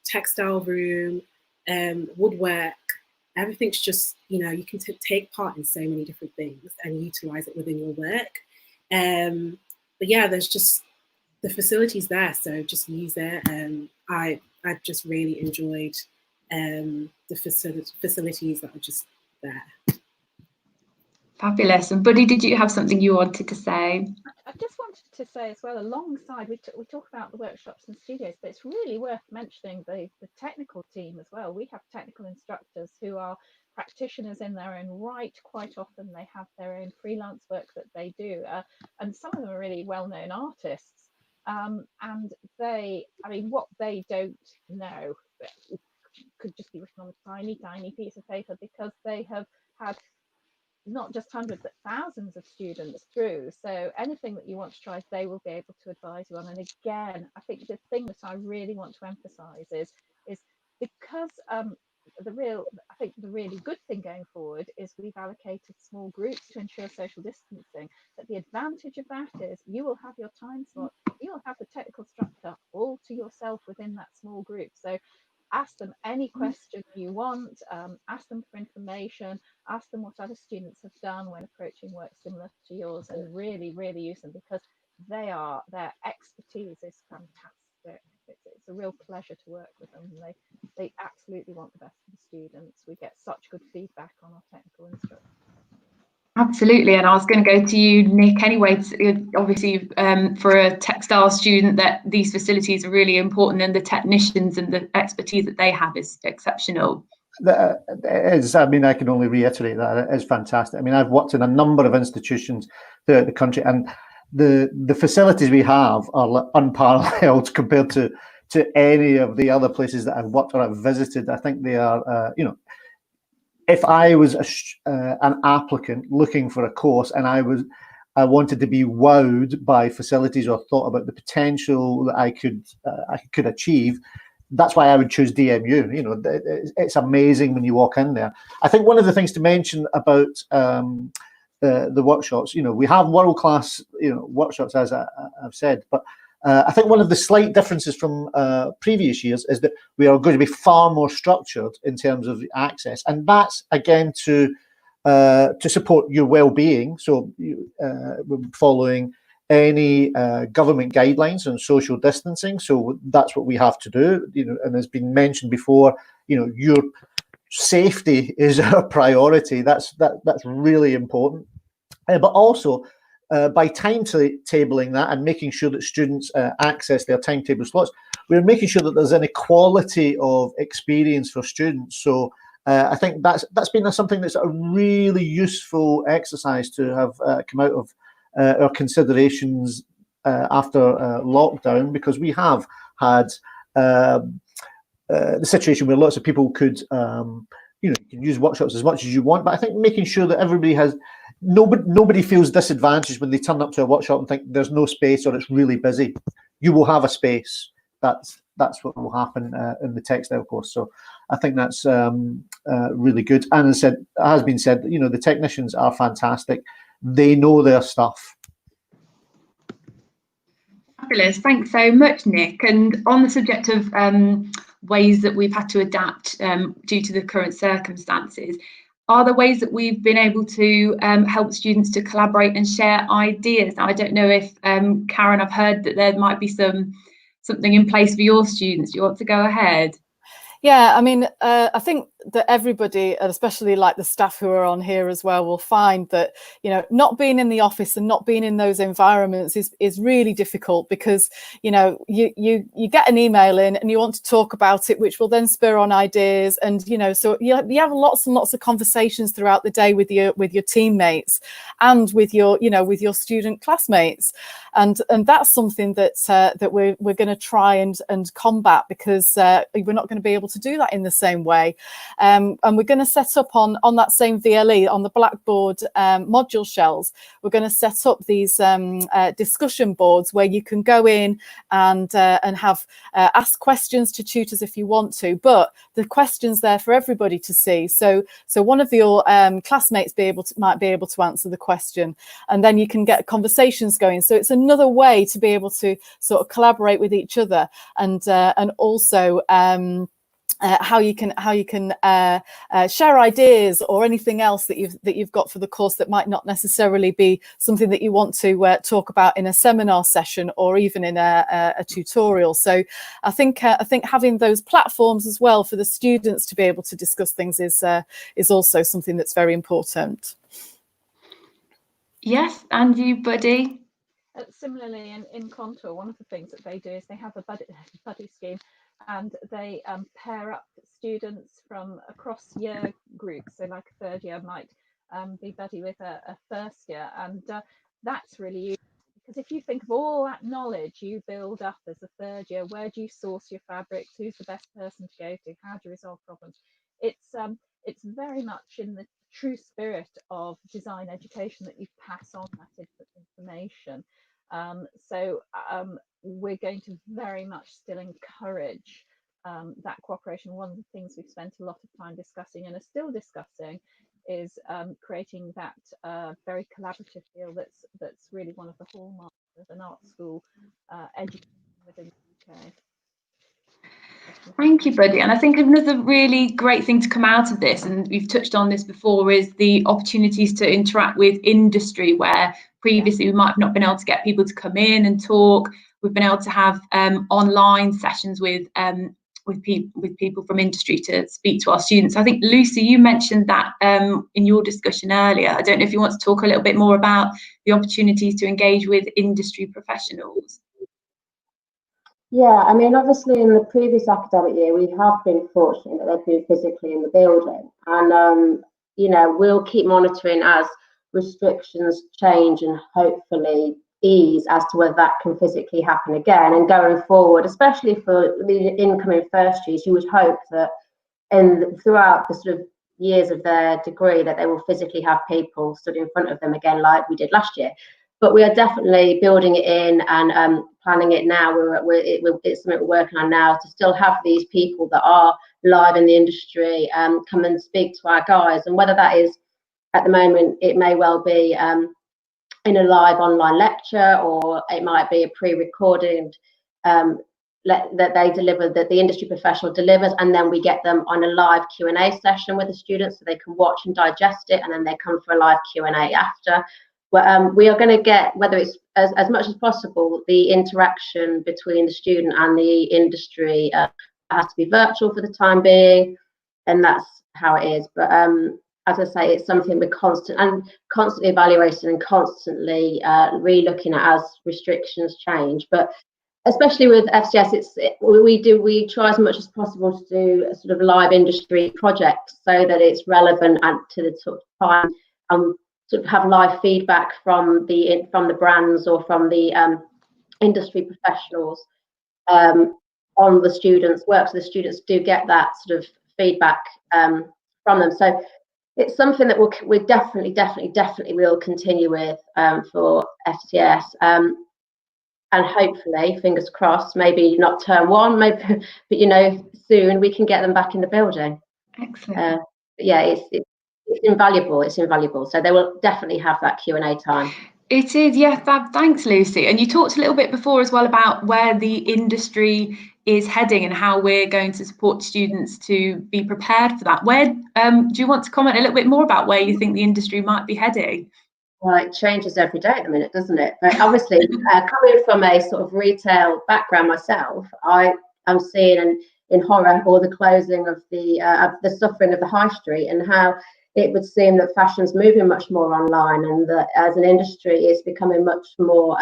Speaker 2: textile room, woodwork. Everything's just, you can take part in so many different things and utilize it within your work. But yeah, there's just the facilities there, so just use it. I've just really enjoyed the facilities that are just there.
Speaker 1: Fabulous. And Buddy, did you have something you wanted to say?
Speaker 4: I just wanted to say as well, alongside, we talk about the workshops and studios, but it's really worth mentioning the technical team as well. We have technical instructors who are practitioners in their own right. Quite often they have their own freelance work that they do, and some of them are really well-known artists. And what they don't know could just be written on a tiny, tiny piece of paper, because they have had not just hundreds but thousands of students through. So anything that you want to try, they will be able to advise you on. And again, I think the thing that I really want to emphasize is because the really good thing going forward is we've allocated small groups to ensure social distancing. But the advantage of that is you will have your time slot, you will have the technical structure all to yourself within that small group. So ask them any question you want, ask them for information, ask them what other students have done when approaching work similar to yours, and really, really use them, because their expertise is fantastic. It's a real pleasure to work with them. They absolutely want the best for the students. We get such good feedback on our technical instructors.
Speaker 1: Absolutely, and I was going to go to you, Nick, anyway. Obviously, for a textile student, that these facilities are really important, and the technicians and the expertise that they have is exceptional.
Speaker 6: I can only reiterate that it is fantastic. I mean, I've worked in a number of institutions throughout the country, and the facilities we have are unparalleled compared to any of the other places that I've worked or I've visited. I think they are, if I was an applicant looking for a course and I wanted to be wowed by facilities or thought about the potential that I could achieve, that's why I would choose DMU. It's amazing when you walk in there. I think one of the things to mention about the workshops, we have world-class, workshops, as I've said, but I think one of the slight differences from previous years is that we are going to be far more structured in terms of access, and that's again to support your well-being. So we're following any government guidelines on social distancing. So that's what we have to do. And as been mentioned before, your safety is a priority. That's really important, but also. By timetabling that and making sure that students access their timetable slots, we're making sure that there's an equality of experience for students. So I think that's been something that's a really useful exercise to have come out of our considerations after lockdown, because we have had the situation where lots of people could, you can use workshops as much as you want, but I think making sure that everybody has. Nobody feels disadvantaged when they turn up to a workshop and think there's no space or it's really busy. You will have a space. That's what will happen in the textile course. So I think that's really good. And as I said, it has been said, the technicians are fantastic. They know their stuff.
Speaker 1: Fabulous. Thanks so much, Nick. And on the subject of ways that we've had to adapt due to the current circumstances, are there ways that we've been able to help students to collaborate and share ideas? Now, I don't know if, Karen, I've heard that there might be something in place for your students. Do you want to go ahead?
Speaker 3: Yeah, I mean, I think that everybody, and especially like the staff who are on here as well, will find that, you know, not being in the office and not being in those environments is really difficult, because, you know, you get an email in and you want to talk about it, which will then spur on ideas, and, you know, so you have lots and lots of conversations throughout the day with your teammates and with your, you know, with your student classmates, and that's something that that we're going to try and combat, because we're not going to be able to do that in the same way. And we're going to set up on that same VLE, on the Blackboard module shells, we're going to set up these discussion boards where you can go in and have ask questions to tutors if you want to, but the questions there for everybody to see. So one of your classmates might be able to answer the question, and then you can get conversations going. So it's another way to be able to sort of collaborate with each other, and also how you can share ideas or anything else that you've got for the course that might not necessarily be something that you want to talk about in a seminar session or even in a tutorial. So I think having those platforms as well for the students to be able to discuss things is also something that's very important.
Speaker 1: Yes, and you, Buddy?
Speaker 4: Similarly, in Contour, one of the things that they do is they have a buddy scheme, and they pair up students from across year groups. So like a third year might be buddy with a first year, and that's really useful, because if you think of all that knowledge you build up as a third year, where do you source your fabrics, who's the best person to go to, how do you resolve problems, it's very much in the true spirit of design education that you pass on that information. So we're going to very much still encourage that cooperation. One of the things we've spent a lot of time discussing and are still discussing is creating that very collaborative feel that's really one of the hallmarks of an art school education within the UK.
Speaker 1: Thank you, Buddy. And I think another really great thing to come out of this, and we've touched on this before, is the opportunities to interact with industry, where previously we might have not been able to get people to come in and talk. We've been able to have online sessions with people from industry to speak to our students. I think, Lucy, you mentioned that in your discussion earlier. I don't know if you want to talk a little bit more about the opportunities to engage with industry professionals.
Speaker 7: Yeah, I mean, obviously in the previous academic year, we have been fortunate that they've been physically in the building. And, you know, we'll keep monitoring as restrictions change and hopefully ease as to whether that can physically happen again. And going forward, especially for the incoming first years, you would hope that throughout the sort of years of their degree that they will physically have people stood in front of them again like we did last year. But we are definitely building it in and planning it now. It's something we're working on now, to still have these people that are live in the industry come and speak to our guys. And whether that is, at the moment, it may well be in a live online lecture, or it might be a pre-recorded that they deliver, that the industry professional delivers, and then we get them on a live Q&A session with the students so they can watch and digest it, and then they come for a live Q&A after. We are going to get, whether it's as much as possible, the interaction between the student and the industry has to be virtual for the time being, and that's how it is. But as I say, it's something we're constantly evaluating and constantly re-looking at as restrictions change. But especially with FCS, we try as much as possible to do a sort of live industry projects so that it's relevant and to the sort of time, and sort of have live feedback from the brands or from the industry professionals on the students' work, so the students do get that sort of feedback from them. So it's something that we definitely will continue with for FCS, and hopefully, fingers crossed, maybe not term one, maybe, but you know, soon we can get them back in the building.
Speaker 1: Excellent.
Speaker 7: But yeah, it's invaluable. It's invaluable. So they will definitely have that Q&A time.
Speaker 1: It is, yeah. Thanks, Lucy. And you talked a little bit before as well about where the industry is heading and how we're going to support students to be prepared for that. Where do you want to comment a little bit more about where you think the industry might be heading?
Speaker 7: Well, it changes every day at the minute, doesn't it? But obviously, coming from a sort of retail background myself, I am seeing, and in horror, or the closing of the suffering of the high street, and how it would seem that fashion's moving much more online, and that as an industry it's becoming much more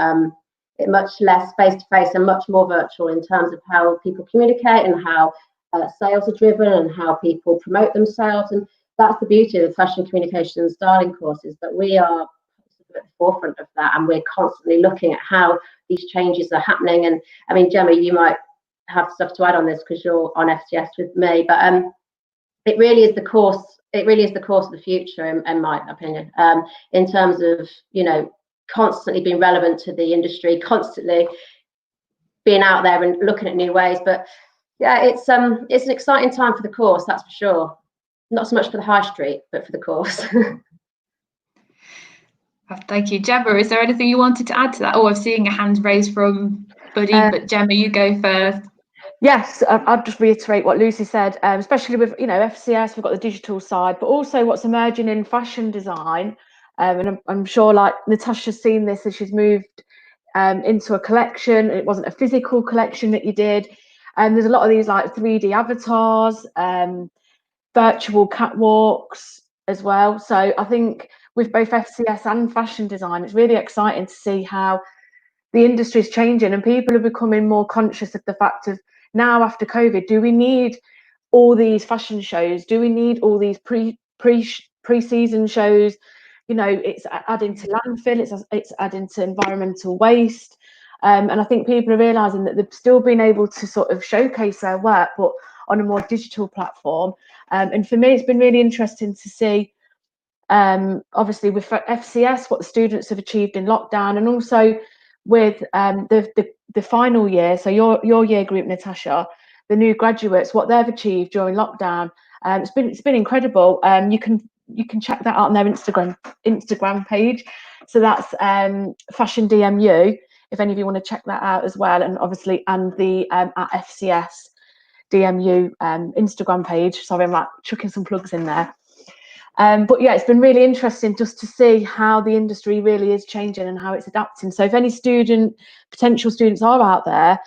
Speaker 7: much less face-to-face and much more virtual in terms of how people communicate and how sales are driven and how people promote themselves. And that's the beauty of the fashion communication and styling courses, that we are at the forefront of that, and we're constantly looking at how these changes are happening. And I mean, Gemma, you might have stuff to add on this because you're on FTS with me, but it really is the course. It really is the course of the future, in my opinion, in terms of, you know, constantly being relevant to the industry, constantly being out there and looking at new ways. But yeah, it's an exciting time for the course, that's for sure. Not so much for the high street, but for the course.
Speaker 1: Thank you. Gemma, is there anything you wanted to add to that? Oh, I'm seeing a hand raised from Buddy, but Gemma, you go first.
Speaker 5: Yes, I'll just reiterate what Lucy said, especially with, you know, FCS, we've got the digital side, but also what's emerging in fashion design. And I'm sure, like, Natasha's seen this as she's moved into a collection. It wasn't a physical collection that you did. And there's a lot of these like 3D avatars, virtual catwalks as well. So I think with both FCS and fashion design, it's really exciting to see how the industry is changing, and people are becoming more conscious of the fact of, now after COVID, do we need all these fashion shows? Do we need all these pre-season shows? You know, it's adding to landfill, it's adding to environmental waste. And I think people are realising that they've still been able to sort of showcase their work, but on a more digital platform. And for me, it's been really interesting to see, obviously with FCS, what the students have achieved in lockdown, and also with the final year, so your year group, Natasha, the new graduates, what they've achieved during lockdown. It's been incredible. You can check that out on their Instagram page. So that's Fashion DMU, if any of you want to check that out as well. And obviously, and the at FCS DMU Instagram page. Sorry, I'm like chucking some plugs in there. But yeah, it's been really interesting just to see how the industry really is changing and how it's adapting. So if any potential students are out there,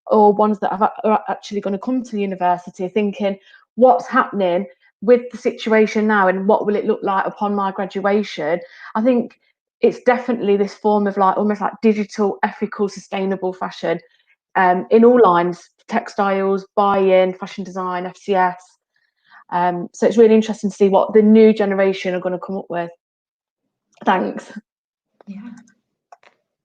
Speaker 5: or ones that are actually going to come to the university thinking, what's happening with the situation now and what will it look like upon my graduation? I think it's definitely this form of like almost like digital, ethical, sustainable fashion in all lines: textiles, buy-in, fashion design, FCS. So it's really interesting to see what the new generation are going to come up with. Thanks.
Speaker 1: Yeah,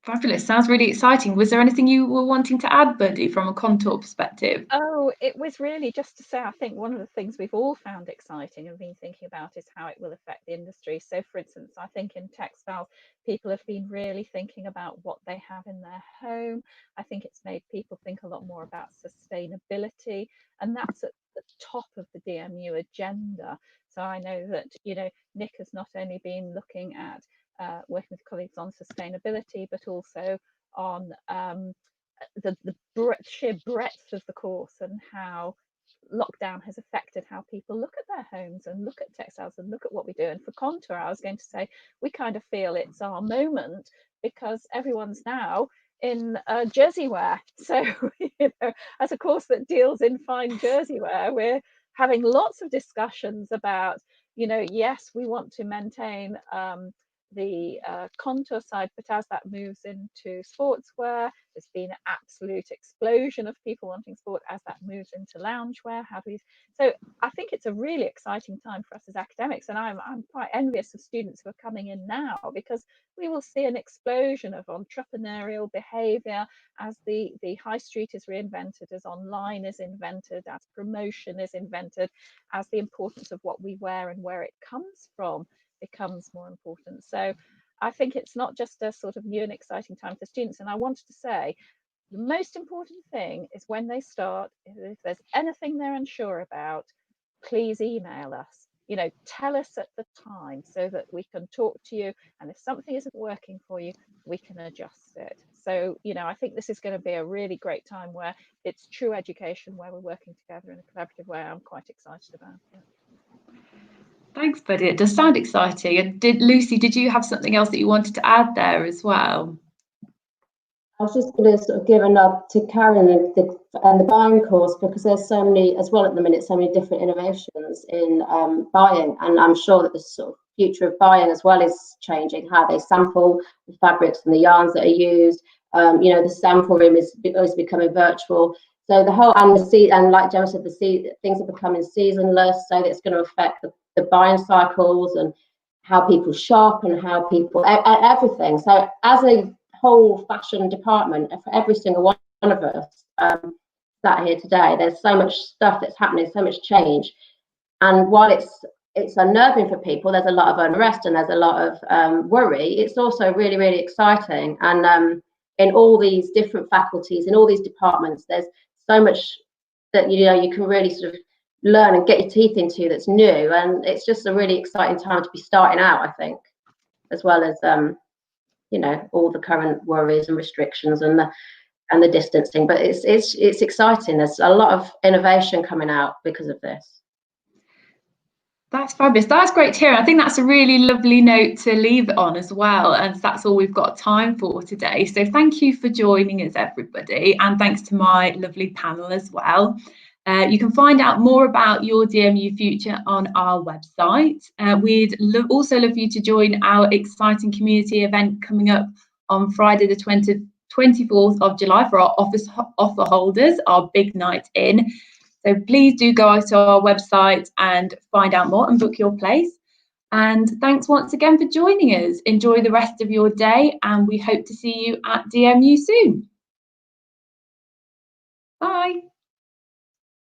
Speaker 1: fabulous. Sounds really exciting. Was there anything you were wanting to add, Buddy, from a contour perspective?
Speaker 4: Oh, it was really just to say, I think one of the things we've all found exciting and been thinking about is how it will affect the industry. So, for instance, I think in textiles, people have been really thinking about what they have in their home. I think it's made people think a lot more about sustainability, and that's at the top of the DMU agenda. So I know that, you know, Nick has not only been looking at working with colleagues on sustainability, but also on the sheer breadth of the course and how lockdown has affected how people look at their homes and look at textiles and look at what we do. And for contour, I was going to say, we kind of feel it's our moment because everyone's now in jersey wear. So, you know, as a course that deals in fine jersey wear, we're having lots of discussions about, you know, yes, we want to maintain the contour side, but as that moves into sportswear, there's been an absolute explosion of people wanting sport. As that moves into loungewear, so I think it's a really exciting time for us as academics, and I'm quite envious of students who are coming in now, because we will see an explosion of entrepreneurial behavior as the high street is reinvented, as online is invented, as promotion is invented, as the importance of what we wear and where it comes from becomes more important. So I think it's not just a sort of new and exciting time for students. And I wanted to say, the most important thing is when they start, if there's anything they're unsure about, please email us. You know, tell us at the time so that we can talk to you. And if something isn't working for you, we can adjust it. So, you know, I think this is going to be a really great time where it's true education, where we're working together in a collaborative way. I'm quite excited about it.
Speaker 1: Thanks, Buddy. It does sound exciting. And Lucy, did you have something else that you wanted to add there as well?
Speaker 7: I was just going to sort of give a nod to Karen and the buying course, because there's so many as well at the minute, so many different innovations in buying, and I'm sure that the sort of future of buying as well is changing, how they sample the fabrics and the yarns that are used. You know, the sample room is becoming virtual. So the whole, and like Gemma said, things are becoming seasonless, so it's going to affect the buying cycles and how people shop and how people, everything. So as a whole fashion department, for every single one of us sat here today, there's so much stuff that's happening, so much change. And while it's unnerving for people, there's a lot of unrest and there's a lot of worry, it's also really, really exciting. And in all these different faculties, in all these departments, there's so much that, you know, you can really sort of learn and get your teeth into that's new. And it's just a really exciting time to be starting out, I think, as well as you know, all the current worries and restrictions and the distancing. But it's exciting. There's a lot of innovation coming out because of this.
Speaker 1: That's fabulous. That's great to hear. I think that's a really lovely note to leave it on as well. And that's all we've got time for today. So thank you for joining us, everybody. And thanks to my lovely panel as well. You can find out more about your DMU future on our website. We'd also love you to join our exciting community event coming up on Friday the 24th of July for our offer holders, our big night in. So please do go to our website and find out more and book your place. And thanks once again for joining us. Enjoy the rest of your day, and we hope to see you at DMU soon.